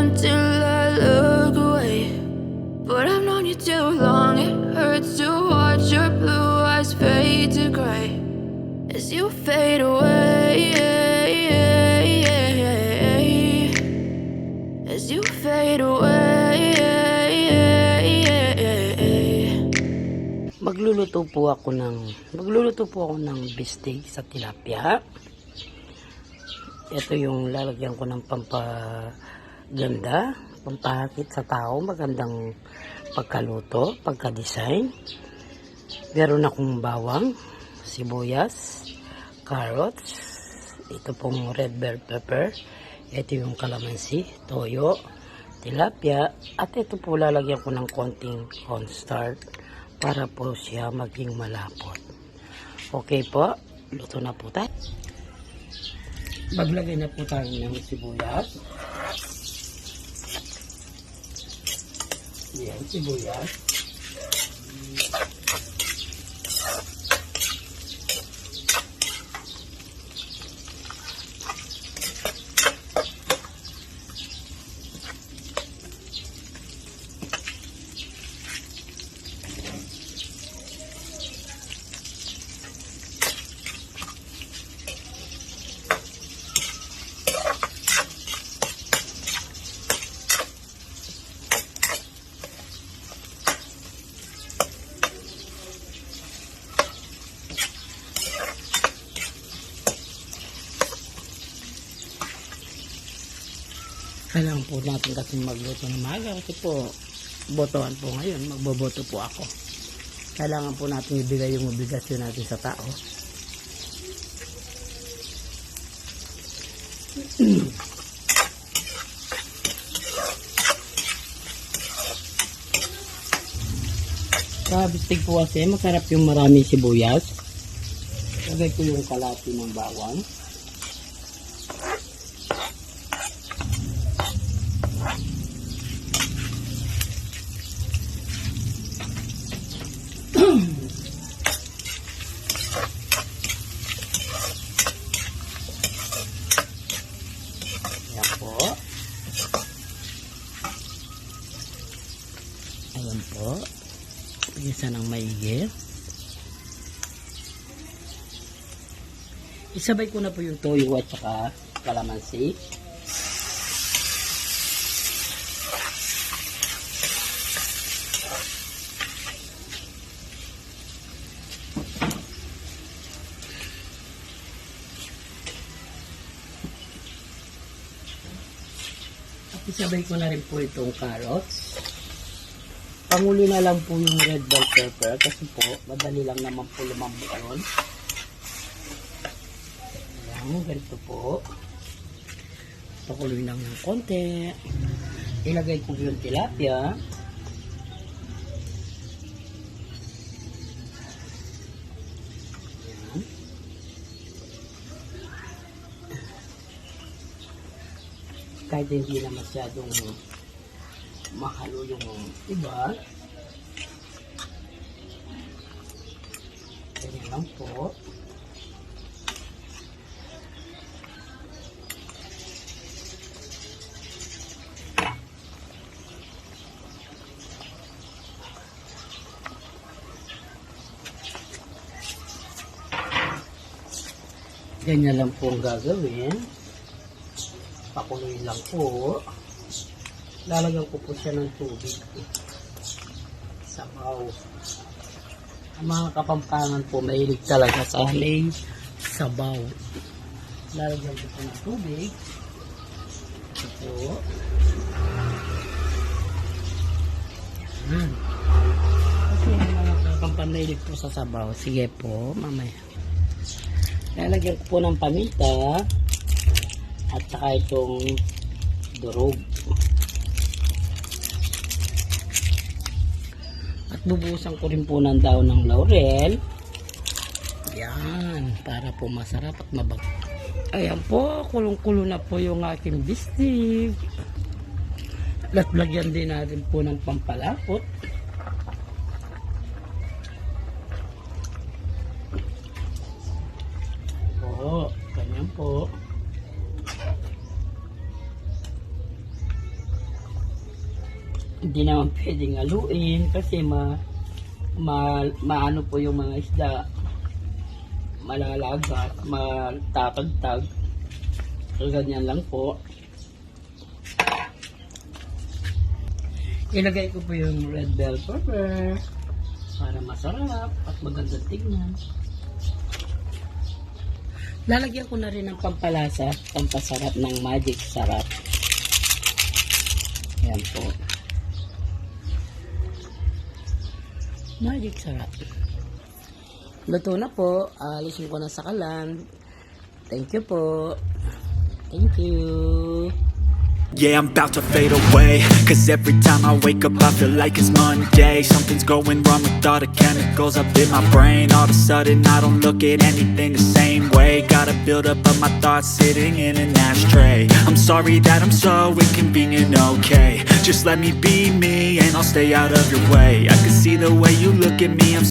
until I look away. But I've known you too long, it hurts to watch your blue eyes fade to gray as you fade away. As you fade away. Magluluto po ako ng beefsteak sa tilapia. Ito yung lalagyan ko ng pampaganda, pampahakit sa tao, magandang pagkaluto, pagka-design. Meron akong bawang, sibuyas, carrots, ito pong red bell pepper, ito yung kalamansi, toyo, tilapia, at ito po lalagyan ko ng konting cornstarch para po siya maging malapot. Okay po, luto na po tayo. Maglagay na po tayo ng sibuyas. Yan, sibuyas. Kailangan po natin kasi magluto ng maga kasi po botohan po ngayon, magboboto po ako. Kailangan po natin ibigay yung obligasyon natin sa tao. Sa bistig po kasi masarap yung maraming sibuyas. Lagay ko yung kalati ng bawang. Ayan po. Ayan po. Pagisa ng maigi. Isabay ko na po yung toyo at saka kalamansi. Isabay ko na rin po itong carrots. Panguli na lang po yung red bell pepper kasi po madali lang naman po lumambot yun. Ayan, ganito po. Pakuloy lang ng konti. Ilagay ko yung tilapia. Ayan. Kahit hindi na masyadong mahalo yung iba. Ganyan lang po. Ganyan lang po ang gagawin. Pakuloy lang po. Lalagyan ko po siya ng tubig. Sabaw. Ang mga Kapampangan po mahilig talaga sa may sabaw. Lalagyan ko po ng tubig. Ito po. Yan. Kasi ang mga Kapampangan mahilig po sa sabaw. Sige po, mamaya. Lalagyan ko po ng paminta at saka itong durog. At bubusan ko rin po ng daon ng laurel. Yan, para po masarap at mabag. Ayan po, kulong-kulo na po yung aking bistig. At lagyan din natin po ng pampalapot. Po, ganyan po. Hindi naman pwedeng haluin kasi maano po yung mga isda. Malalagas, matatagtag. So, ganyan lang po. Ilagay ko po yung red bell pepper para masarap at magandang tignan. Lalagyan ko na rin ng pampalasa, pampasarap ng magic sarap. Ayan po. Magic sarap. Luto na po. Alisin ko na sa kalan. Thank you po. Thank you. Yeah, I'm about to fade away, cause every time I wake up I feel like it's Monday. Something's going wrong with all the chemicals up in my brain. All of a sudden I don't look at anything the same way. Got a build up of my thoughts sitting in an ashtray. I'm sorry that I'm so inconvenient, okay. Just let me be me and I'll stay out of your way. I can see the way you look at me, I'm